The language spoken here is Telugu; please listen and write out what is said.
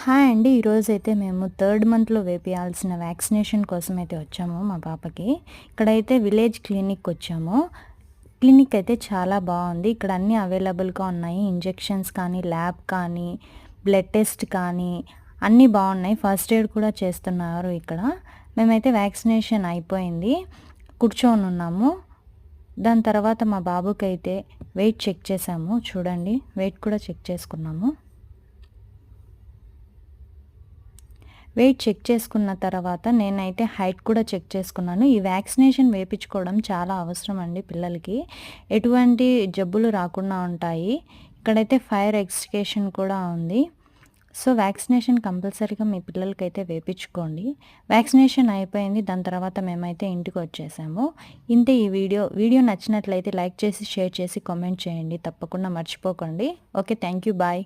హాయ్ అండి. ఈరోజైతే మేము థర్డ్ మంత్‌లో వేపియాల్సిన వ్యాక్సినేషన్ కోసమైతే వచ్చాము మా పాపకి. ఇక్కడైతే విలేజ్ క్లినిక్‌కొచ్చాము. క్లినిక్ అయితే చాలా బావుంది. ఇక్కడ అన్నీ అవైలబుల్‌గా ఉన్నాయి. ఇంజెక్షన్స్ కానీ, ల్యాబ్ కానీ, బ్లడ్ టెస్ట్ కానీ అన్నీ బావున్నాయి. ఫస్ట్ ఎయిడ్ కూడా చేస్తున్నారు ఇక్కడ. మేమైతే వ్యాక్సినేషన్ అయిపోయింది. కూర్చొనున్నాము. దాని తర్వాత మా బాబుకైతే వెయిట్ చెక్ చేశాము. చూడండి, వెయిట్ కూడా చెక్ చేసుకున్నాము. వెయిట్ చెక్ చేసుకున్న తర్వాత నేనైతే హైట్ కూడా చెక్ చేసుకున్నాను. ఈ వ్యాక్సినేషన్ వేపించుకోవడం చాలా అవసరం అండి పిల్లలకి. ఎటువంటి జబ్బులు రాకుండా ఉంటాయి. ఇక్కడైతే ఫైర్ ఎక్స్టింగ్విషన్ కూడా ఉంది. సో, వ్యాక్సినేషన్ కంపల్సరీగా మీ పిల్లలకైతే వేపించుకోండి. వ్యాక్సినేషన్ అయిపోయింది. దాని తర్వాత మేమైతే ఇంటికొచ్చేసాము. ఇంతే ఈ వీడియో. వీడియో నచ్చినట్లయితే లైక్ చేసి, షేర్ చేసి, కామెంట్ చేయండి. తప్పకుండా మర్చిపోకండి. ఓకే. Thank you. బాయ్.